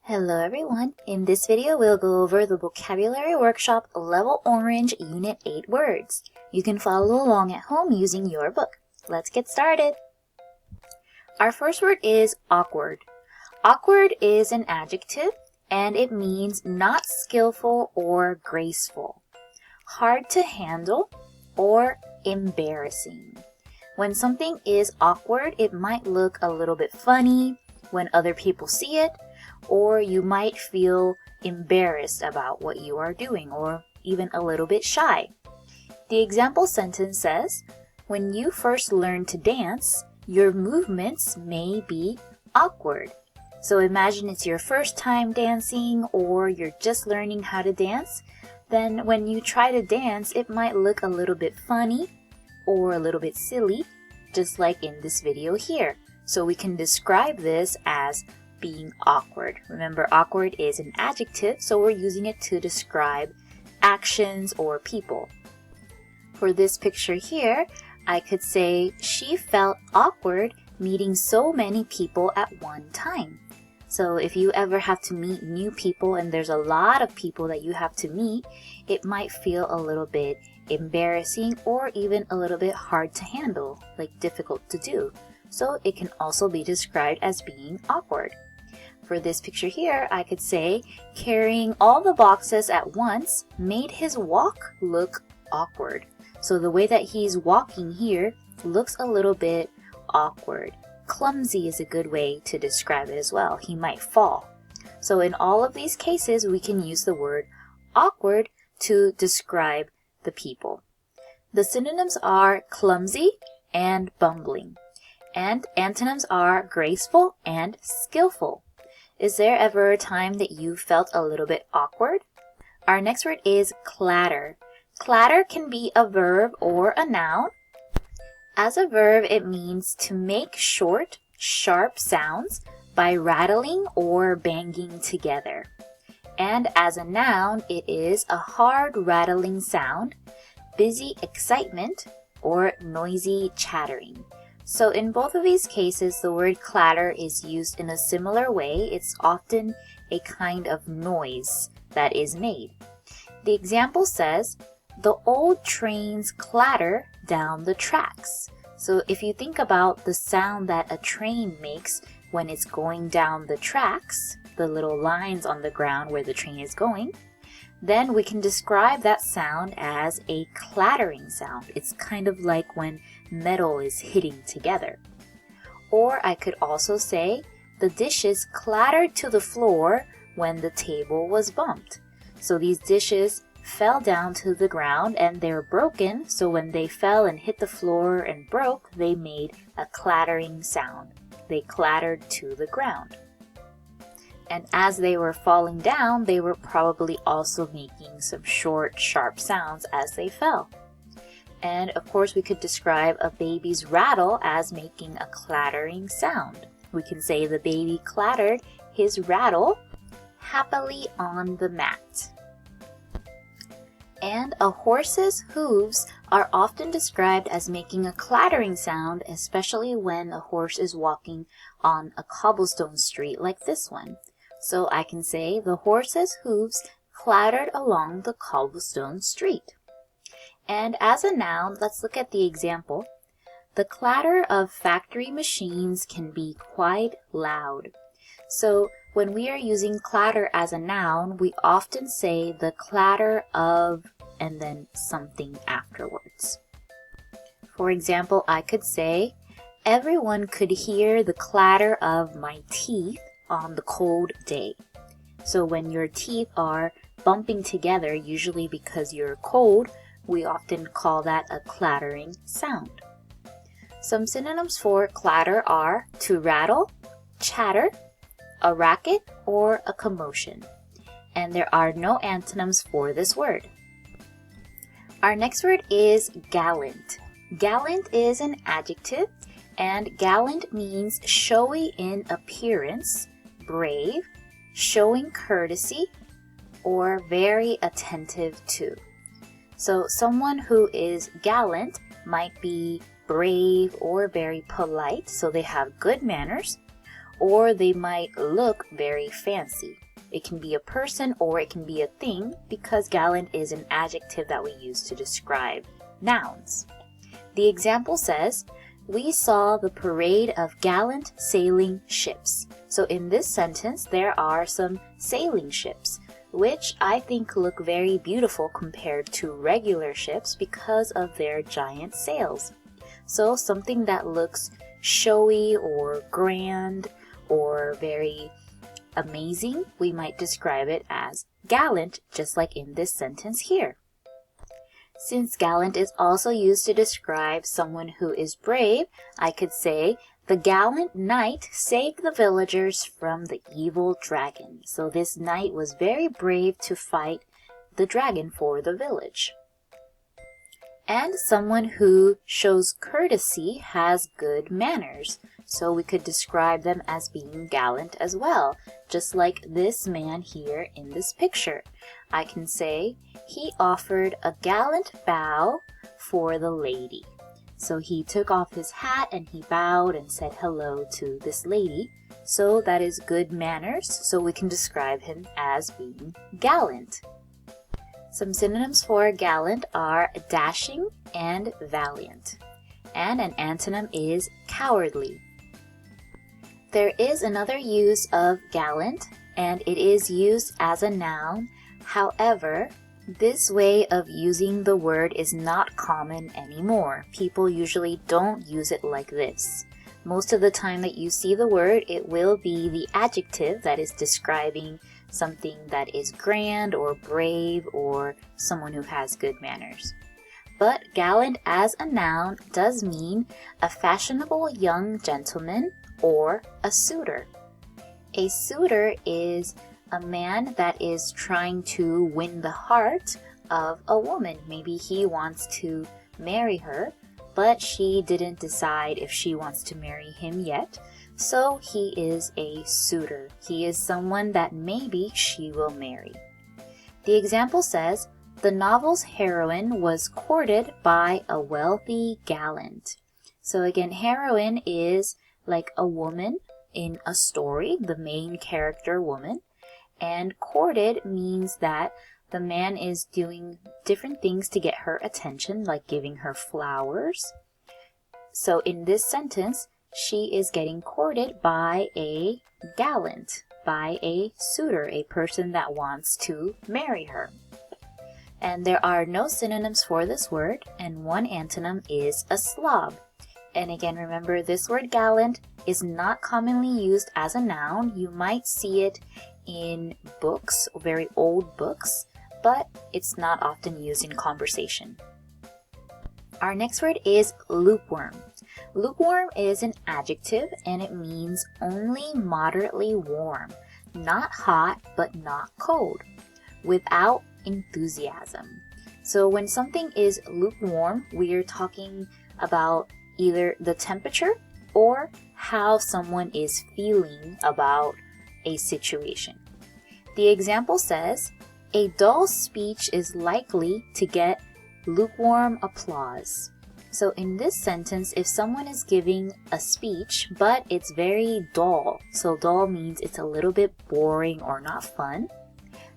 Hello everyone, in this video we'll go over the Vocabulary Workshop Level Orange Unit 8 words. You can follow along at home using your book. Let's get started. Our first word is awkward. Awkward is an adjective and it means not skillful or graceful, hard to handle, or embarrassing. When something is awkward, it might look a little bit funny when other people see it, or you might feel embarrassed about what you are doing, or even a little bit shy. The example sentence says, when you first learn to dance, your movements may be awkward. So imagine it's your first time dancing, or you're just learning how to dance. Then when you try to dance, it might look a little bit funny or a little bit silly, just like in this video here. So we can describe this as being awkward. Remember, awkward is an adjective, so we're using it to describe actions or people. For this picture here, I could say she felt awkward meeting so many people at one time. So if you ever have to meet new people and there's a lot of people that you have to meet, it might feel a little bit embarrassing or even a little bit hard to handle, like difficult to do. So it can also be described as being awkward. For this picture here, I could say, carrying all the boxes at once made his walk look awkward. So the way that he's walking here looks a little bit awkward. Clumsy is a good way to describe it as well. He might fall. So in all of these cases, we can use the word awkward to describe the people. The synonyms are clumsy and bumbling. And antonyms are graceful and skillful. Is there ever a time that you felt a little bit awkward? Our next word is clatter. Clatter can be a verb or a noun. As a verb, it means to make short, sharp sounds by rattling or banging together. And as a noun, it is a hard rattling sound, busy excitement, or noisy chattering. So in both of these cases, the word clatter is used in a similar way. It's often a kind of noise that is made. The example says, the old trains clatter down the tracks. So if you think about the sound that a train makes when it's going down the tracks, the little lines on the ground where the train is going, then we can describe that sound as a clattering sound. It's kind of like when metal is hitting together. Or I could also say, the dishes clattered to the floor when the table was bumped. So these dishes fell down to the ground and they're broken, so when they fell and hit the floor and broke, they made a clattering sound. They clattered to the ground. And as they were falling down, they were probably also making some short, sharp sounds as they fell. And of course, we could describe a baby's rattle as making a clattering sound. We can say the baby clattered his rattle happily on the mat. And a horse's hooves are often described as making a clattering sound, especially when a horse is walking on a cobblestone street like this one. So I can say the horse's hooves clattered along the cobblestone street. And as a noun, let's look at the example. The clatter of factory machines can be quite loud. So when we are using clatter as a noun, we often say the clatter of and then something afterwards. For example, I could say, everyone could hear the clatter of my teeth on the cold day. So when your teeth are bumping together, usually because you're cold, we often call that a clattering sound. Some synonyms for clatter are to rattle, chatter, a racket, or a commotion. And there are no antonyms for this word. Our next word is gallant. Gallant is an adjective, and gallant means showy in appearance, brave, showing courtesy, or very attentive to. So someone who is gallant might be brave or very polite, so they have good manners, or they might look very fancy. It can be a person or it can be a thing because gallant is an adjective that we use to describe nouns. The example says, "We saw the parade of gallant sailing ships." So in this sentence, there are some sailing ships, which I think look very beautiful compared to regular ships because of their giant sails. So something that looks showy or grand or very amazing, we might describe it as gallant, just like in this sentence here. Since gallant is also used to describe someone who is brave, I could say, "The gallant knight saved the villagers from the evil dragon." So this knight was very brave to fight the dragon for the village. And someone who shows courtesy has good manners. So we could describe them as being gallant as well, just like this man here in this picture. I can say, "He offered a gallant bow for the lady." So he took off his hat and he bowed and said hello to this lady. So that is good manners, so we can describe him as being gallant. Some synonyms for gallant are dashing and valiant. And an antonym is cowardly. There is another use of gallant, and it is used as a noun. However, this way of using the word is not common anymore. People usually don't use it like this. Most of the time that you see the word, it will be the adjective that is describing something that is grand or brave or someone who has good manners. But gallant as a noun does mean a fashionable young gentleman or a suitor. A suitor is a man that is trying to win the heart of a woman. Maybe he wants to marry her, but she didn't decide if she wants to marry him yet. So he is a suitor. He is someone that maybe she will marry. The example says, "The novel's heroine was courted by a wealthy gallant." So again, heroine is like a woman in a story, the main character woman. And courted means that the man is doing different things to get her attention, like giving her flowers. So in this sentence, she is getting courted by a gallant, by a suitor, a person that wants to marry her. And there are no synonyms for this word, and one antonym is a slob. And again, remember, this word gallant is not commonly used as a noun. You might see it in books, very old books, but it's not often used in conversation. Our next word is lukewarm. Lukewarm is an adjective and it means only moderately warm, not hot but not cold, without enthusiasm. So when something is lukewarm, we are talking about either the temperature or how someone is feeling about a situation. The example says, "A dull speech is likely to get lukewarm applause." So in this sentence, if someone is giving a speech, but it's very dull, so dull means it's a little bit boring or not fun,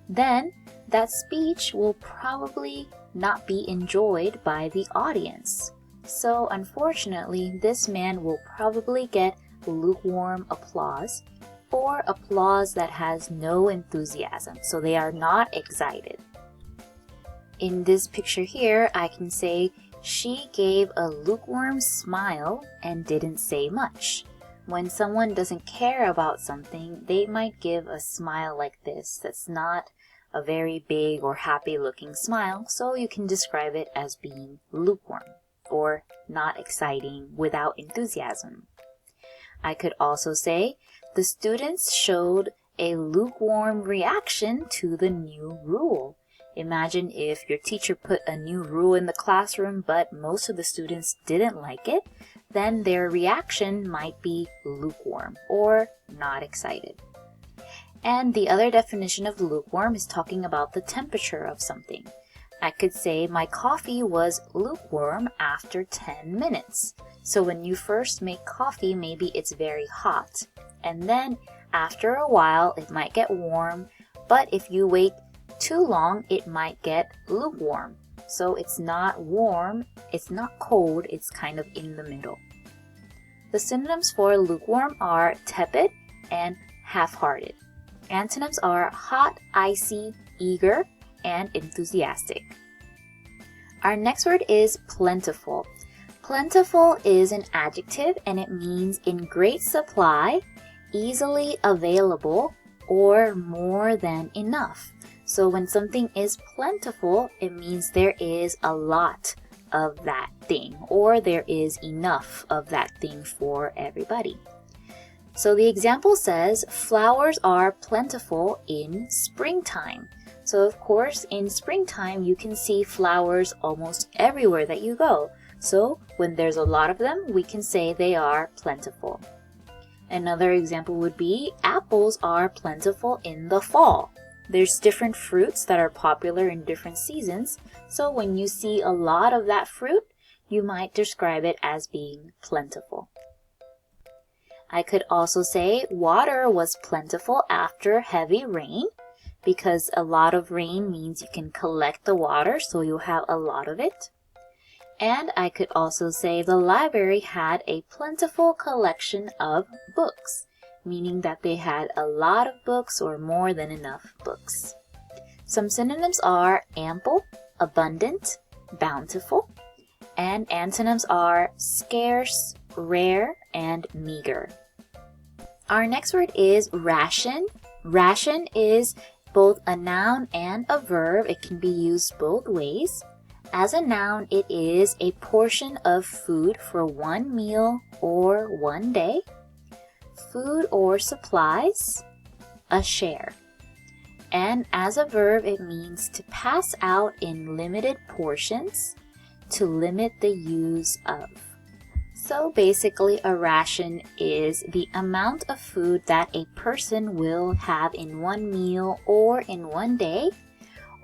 then that speech will probably not be enjoyed by the audience. So unfortunately, this man will probably get lukewarm applause or applause that has no enthusiasm, so they are not excited. In this picture here, I can say, "She gave a lukewarm smile and didn't say much." When someone doesn't care about something, they might give a smile like this that's not a very big or happy looking smile, so you can describe it as being lukewarm or not exciting, without enthusiasm. I could also say, "The students showed a lukewarm reaction to the new rule." Imagine if your teacher put a new rule in the classroom, but most of the students didn't like it, then their reaction might be lukewarm or not excited. And the other definition of lukewarm is talking about the temperature of something. I could say, "My coffee was lukewarm after 10 minutes. So when you first make coffee, maybe it's very hot. And then after a while, it might get warm. But if you wait too long, it might get lukewarm. So it's not warm, it's not cold, it's kind of in the middle. The synonyms for lukewarm are tepid and half-hearted. Antonyms are hot, icy, eager, and enthusiastic. Our next word is plentiful. Plentiful is an adjective and it means in great supply, easily available, or more than enough. So when something is plentiful, it means there is a lot of that thing, or there is enough of that thing for everybody. So the example says, flowers are plentiful in springtime. So of course, in springtime, you can see flowers almost everywhere that you go. So when there's a lot of them, we can say they are plentiful. Another example would be, apples are plentiful in the fall. There's different fruits that are popular in different seasons. So when you see a lot of that fruit, you might describe it as being plentiful. I could also say water was plentiful after heavy rain, because a lot of rain means you can collect the water, so you'll have a lot of it. And I could also say the library had a plentiful collection of books, meaning that they had a lot of books or more than enough books. Some synonyms are ample, abundant, bountiful, and antonyms are scarce, rare, and meager. Our next word is ration. Ration is both a noun and a verb. It can be used both ways. As a noun, it is a portion of food for one meal or one day. Food or supplies, a share. And as a verb, it means to pass out in limited portions, to limit the use of. So basically, a ration is the amount of food that a person will have in one meal or in one day,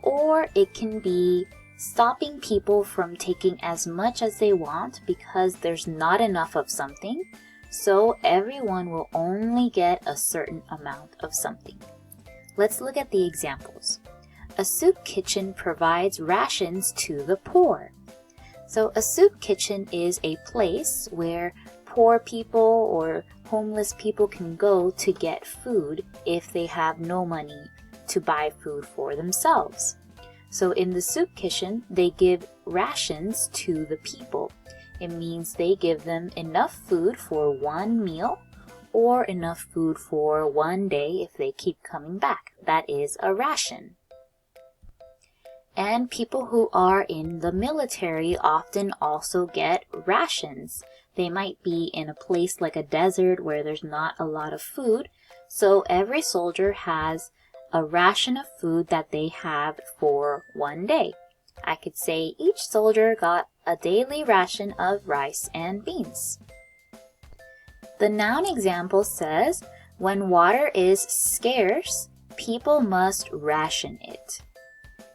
or it can be stopping people from taking as much as they want because there's not enough of something, so everyone will only get a certain amount of something. Let's look at the examples. A soup kitchen provides rations to the poor. So a soup kitchen is a place where poor people or homeless people can go to get food if they have no money to buy food for themselves. So in the soup kitchen, they give rations to the people. It means they give them enough food for one meal or enough food for one day if they keep coming back. That is a ration. And people who are in the military often also get rations. They might be in a place like a desert where there's not a lot of food. So every soldier has a ration of food that they have for one day. I could say each soldier got a daily ration of rice and beans. The noun example says, when water is scarce, people must ration it.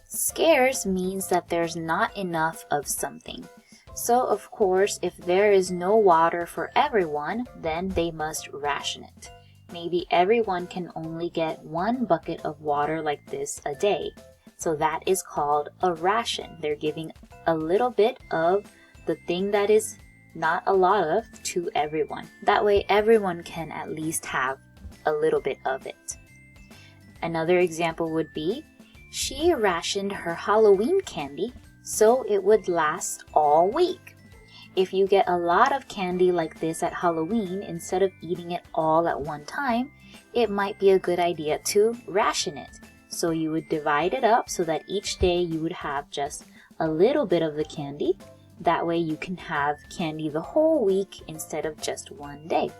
Scarce means that there's not enough of something. So of course, if there is no water for everyone, then they must ration it. Maybe everyone can only get 1 bucket of water like this a day. So that is called a ration. They're giving a little bit of the thing that is not a lot of to everyone. That way everyone can at least have a little bit of it. Another example would be, she rationed her Halloween candy so it would last all week. If you get a lot of candy like this at Halloween, instead of eating it all at one time, it might be a good idea to ration it. So you would divide it up so that each day you would have just a little bit of the candy. That way you can have candy the whole week instead of just one day.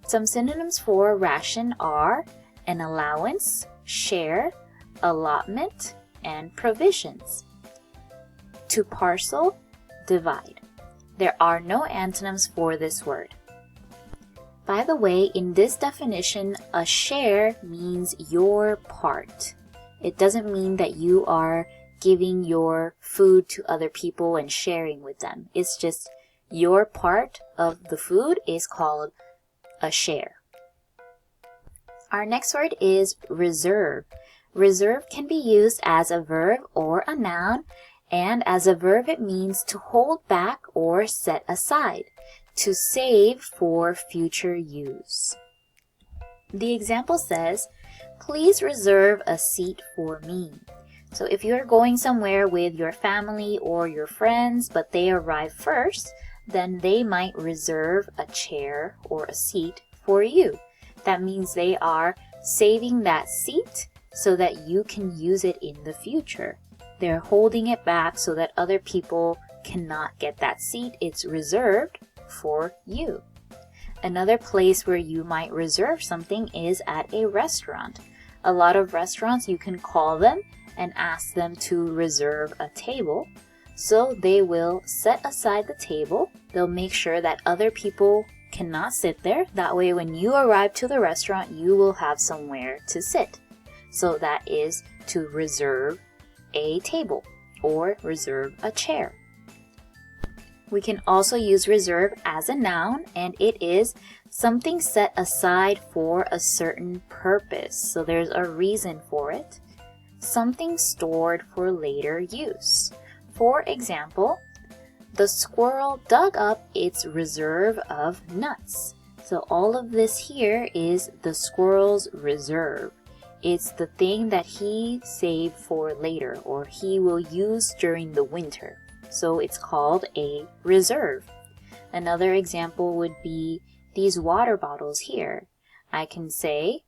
Some synonyms for ration are an allowance, share, allotment, and provisions. To parcel, divide. There are no antonyms for this word. By the way, in this definition, a share means your part. It doesn't mean that you are giving your food to other people and sharing with them. It's just Your part of the food is called a share. Our next word is reserve. Reserve can be used as a verb or a noun, and as a verb it means to hold back or set aside, to save for future use. The example says, "Please reserve a seat for me." So if you're going somewhere with your family or your friends, but they arrive first, then they might reserve a chair or a seat for you. That means they are saving that seat so that you can use it in the future. They're holding it back so that other people cannot get that seat. It's reserved for you. Another place where you might reserve something is at a restaurant. A lot of restaurants, you can call them and ask them to reserve a table. So they will set aside the table. They'll make sure that other people cannot sit there. That way when you arrive to the restaurant, you will have somewhere to sit. So that is to reserve a table or reserve a chair. We can also use reserve as a noun, and it is something set aside for a certain purpose. So there's a reason for it. Something stored for later use. For example, the squirrel dug up its reserve of nuts. So all of this here is the squirrel's reserve. It's the thing that he saved for later or he will use during the winter. So it's called a reserve. Another example would be these water bottles here. I can say,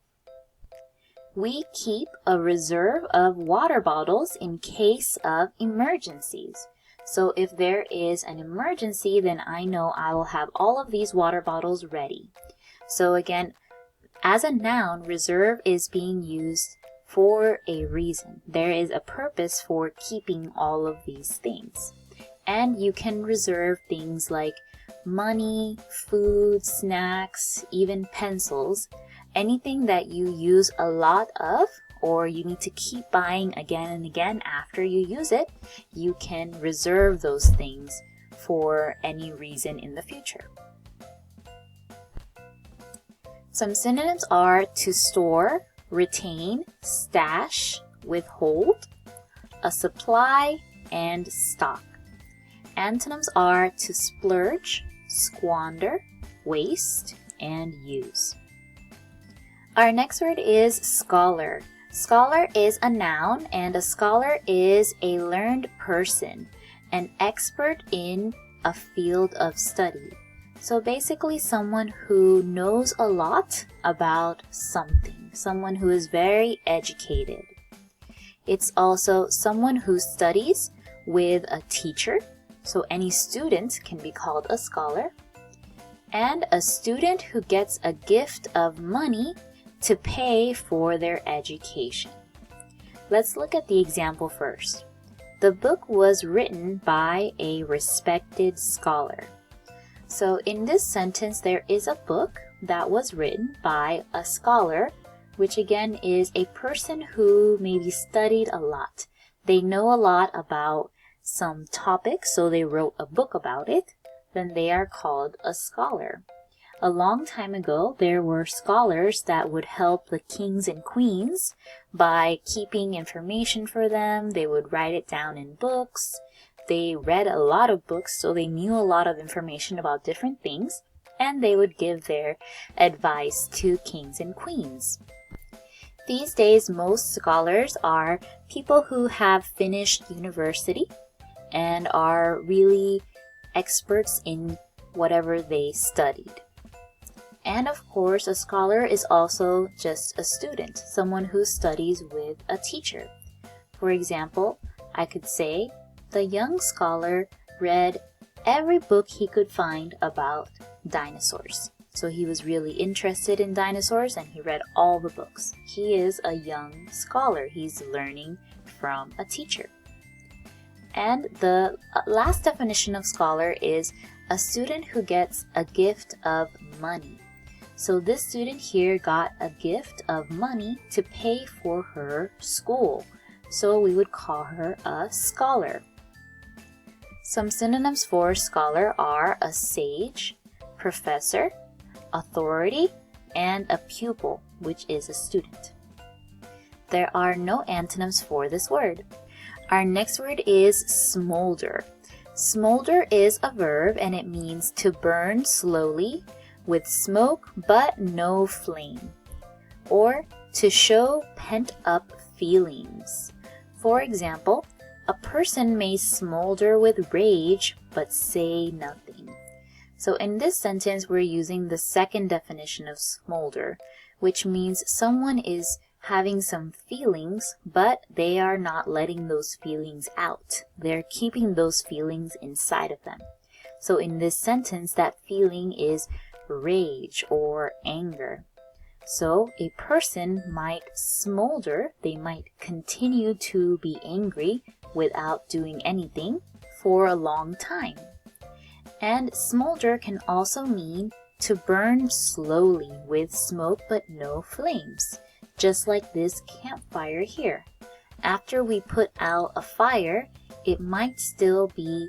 "We keep a reserve of water bottles in case of emergencies." So if there is an emergency, then I know I will have all of these water bottles ready. So again, as a noun, reserve is being used for a reason. There is a purpose for keeping all of these things. And you can reserve things like money, food, snacks, even pencils. Anything that you use a lot of or you need to keep buying again and again after you use it, you can reserve those things for any reason in the future. Some synonyms are to store, retain, stash, withhold, a supply, and stock. Antonyms are to splurge, squander, waste, and use. Our next word is scholar. Scholar is a noun, and a scholar is a learned person, an expert in a field of study. So basically someone who knows a lot about something, someone who is very educated. It's also someone who studies with a teacher, so any student can be called a scholar, and a student who gets a gift of money to pay for their education. Let's look at the example first. The book was written by a respected scholar. So in this sentence, there is a book that was written by a scholar, which again is a person who maybe studied a lot. They know a lot about some topic, so they wrote a book about it. Then they are called a scholar. A long time ago, there were scholars that would help the kings and queens by keeping information for them. They would write it down in books. They read a lot of books, so they knew a lot of information about different things, and they would give their advice to kings and queens. These days, most scholars are people who have finished university and are really experts in whatever they studied. And of course, a scholar is also just a student, someone who studies with a teacher. For example, I could say, the young scholar read every book he could find about dinosaurs. So he was really interested in dinosaurs and he read all the books. He is a young scholar. He's learning from a teacher. And the last definition of scholar is a student who gets a gift of money. So this student here got a gift of money to pay for her school. So we would call her a scholar. Some synonyms for scholar are a sage, professor, authority, and a pupil, which is a student. There are no antonyms for this word. Our next word is smolder. Smolder is a verb and it means to burn slowly with smoke but no flame, or to show pent-up feelings. For example, a person may smolder with rage but say nothing. So in this sentence, we're using the second definition of smolder, which means someone is having some feelings, but they are not letting those feelings out. They're keeping those feelings inside of them. So in this sentence, that feeling is rage or anger. So a person might smolder, they might continue to be angry without doing anything for a long time. And smolder can also mean to burn slowly with smoke but no flames, just like this campfire here. After we put out a fire, it might still be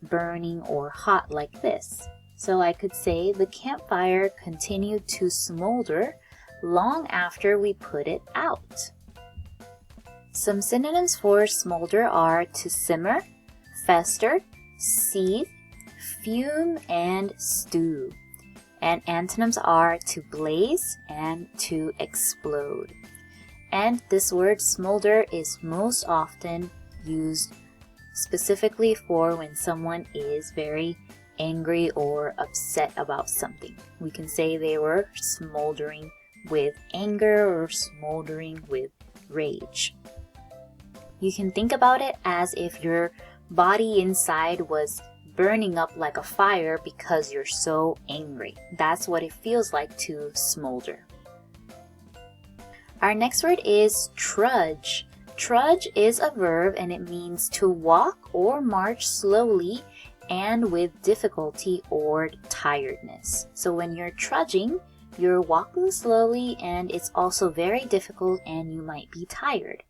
burning or hot like this. So I could say the campfire continued to smolder long after we put it out. Some synonyms for smolder are to simmer, fester, seethe, fume, and stew. And antonyms are to blaze and to explode. And this word smolder is most often used specifically for when someone is very angry or upset about something. We can say they were smoldering with anger or smoldering with rage. You can think about it as if your body inside was burning up like a fire because you're so angry. That's what it feels like to smolder. Our next word is trudge. Trudge is a verb and it means to walk or march slowly and with difficulty or tiredness. So when you're trudging, you're walking slowly and it's also very difficult and you might be tired.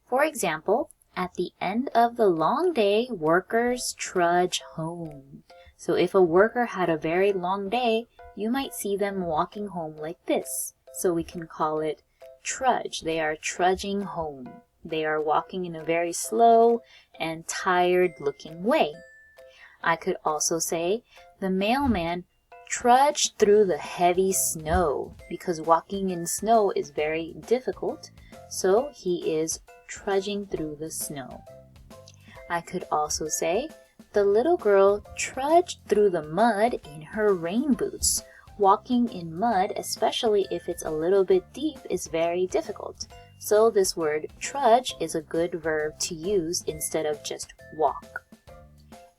For example, at the end of the long day, workers trudge home. So if a worker had a very long day, you might see them walking home like this. So we can call it trudge. They are trudging home. They are walking in a very slow and tired looking way. I could also say the mailman trudged through the heavy snow because walking in snow is very difficult. So he is trudging through the snow. I could also say the little girl trudged through the mud in her rain boots. Walking in mud, especially if it's a little bit deep, is very difficult. So this word trudge is a good verb to use instead of just walk.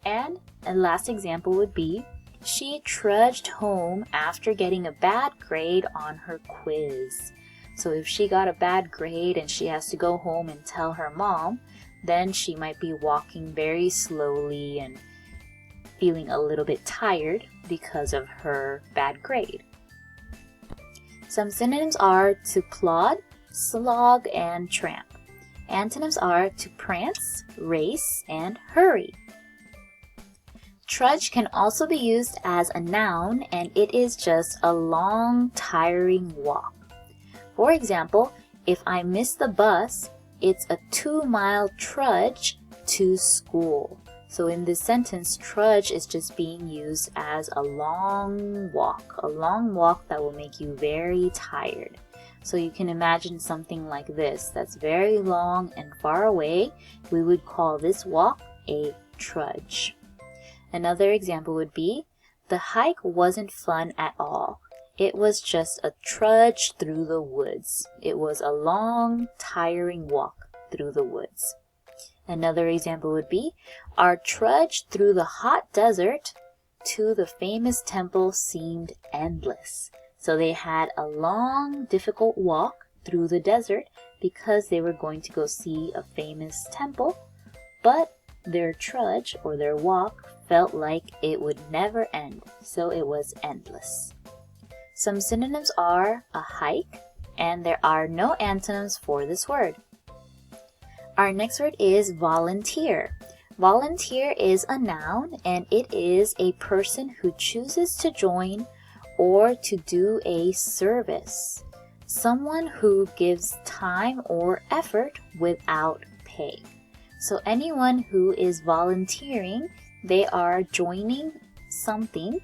And a last example would be, she trudged home after getting a bad grade on her quiz. So if she got a bad grade and she has to go home and tell her mom, then she might be walking very slowly and feeling a little bit tired because of her bad grade. Some synonyms are to plod, slog, and tramp. Antonyms are to prance, race, and hurry. Trudge can also be used as a noun and it is just a long, tiring walk. For example, if I miss the bus, it's a 2-mile trudge to school. So in this sentence, trudge is just being used as a long walk that will make you very tired. So you can imagine something like this that's very long and far away. We would call this walk a trudge. Another example would be, the hike wasn't fun at all. It was just a trudge through the woods. It was a long, tiring walk through the woods. Another example would be, our trudge through the hot desert to the famous temple seemed endless. So they had a long, difficult walk through the desert because they were going to go see a famous temple, but their trudge or their walk felt like it would never end, so it was endless. Some synonyms are a hike, and there are no antonyms for this word. Our next word is volunteer. Volunteer is a noun, and it is a person who chooses to join or to do a service. Someone who gives time or effort without pay. So anyone who is volunteering, they are joining something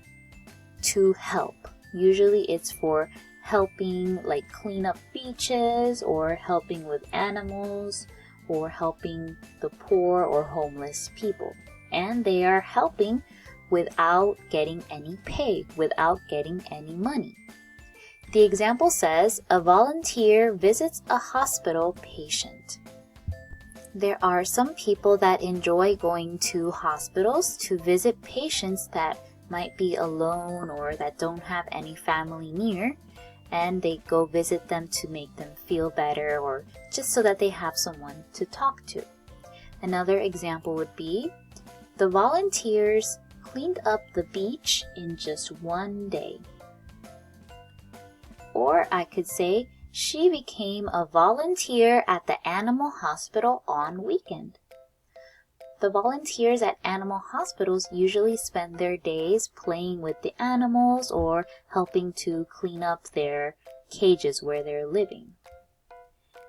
to help. Usually it's for helping like clean up beaches or helping with animals or helping the poor or homeless people. And they are helping without getting any pay, without getting any money. The example says, a volunteer visits a hospital patient. There are some people that enjoy going to hospitals to visit patients that might be alone or that don't have any family near, and they go visit them to make them feel better or just so that they have someone to talk to. Another example would be, the volunteers cleaned up the beach in just one day. Or I could say, she became a volunteer at the animal hospital on weekend. The volunteers at animal hospitals usually spend their days playing with the animals or helping to clean up their cages where they're living.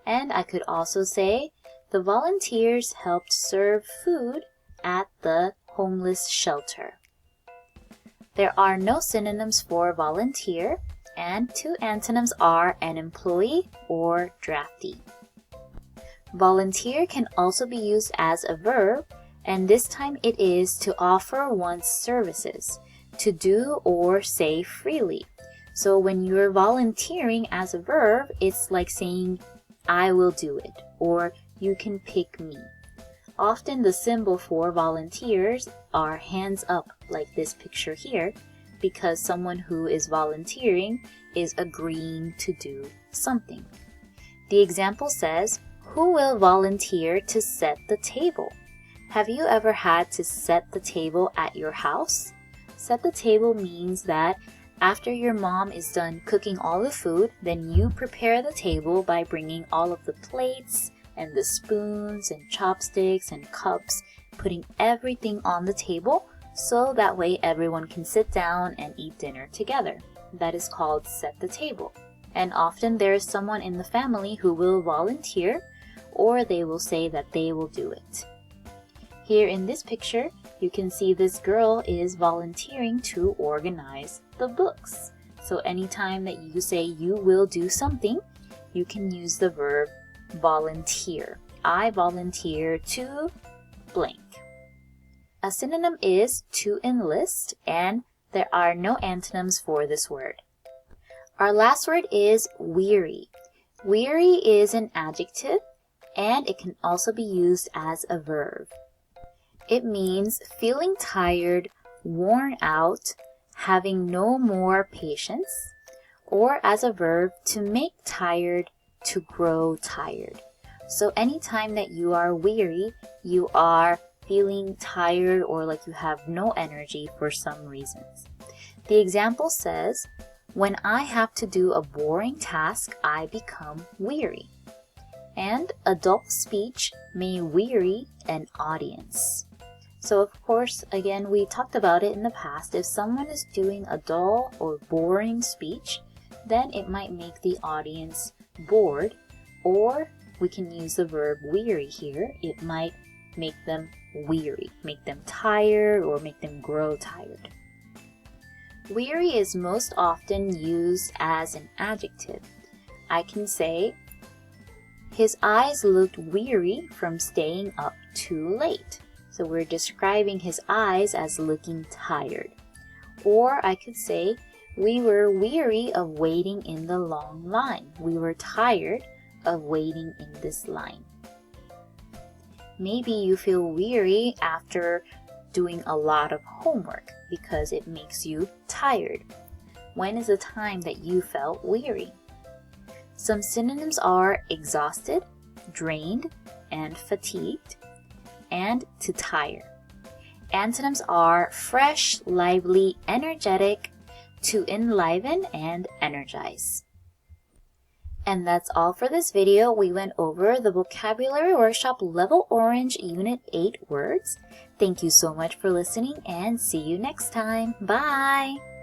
And I could also say, the volunteers helped serve food at the homeless shelter. There are no synonyms for volunteer, and two antonyms are an employee or draftee. Volunteer can also be used as a verb, and this time it is to offer one's services, to do or say freely. So when you're volunteering as a verb, it's like saying, I will do it, or you can pick me. Often the symbol for volunteers are hands up, like this picture here, because someone who is volunteering is agreeing to do something. The example says, who will volunteer to set the table? Have you ever had to set the table at your house? Set the table means that after your mom is done cooking all the food, then you prepare the table by bringing all of the plates and the spoons and chopsticks and cups, putting everything on the table so that way everyone can sit down and eat dinner together. That is called set the table. And often there is someone in the family who will volunteer, or they will say that they will do it. Here in this picture, you can see this girl is volunteering to organize the books. So anytime that you say you will do something, you can use the verb volunteer. I volunteer to blank. A synonym is to enlist, and there are no antonyms for this word. Our last word is weary. Weary is an adjective, and it can also be used as a verb. It means feeling tired, worn out, having no more patience, or as a verb, to make tired, to grow tired. So anytime that you are weary, you are feeling tired or like you have no energy for some reasons. The example says, when I have to do a boring task, I become weary. And adult speech may weary an audience. So of course, again, we talked about it in the past. If someone is doing a dull or boring speech, then it might make the audience bored, or we can use the verb weary here. It might make them weary, make them tired, or make them grow tired. Weary is most often used as an adjective. I can say, his eyes looked weary from staying up too late. So we're describing his eyes as looking tired. Or I could say, we were weary of waiting in the long line. We were tired of waiting in this line. Maybe you feel weary after doing a lot of homework because it makes you tired. When is the time that you felt weary? Some synonyms are exhausted, drained, and fatigued, and to tire. Antonyms are fresh, lively, energetic, to enliven, and energize. And that's all for this video. We went over the Vocabulary Workshop Level Orange Unit 8 words. Thank you so much for listening and see you next time. Bye!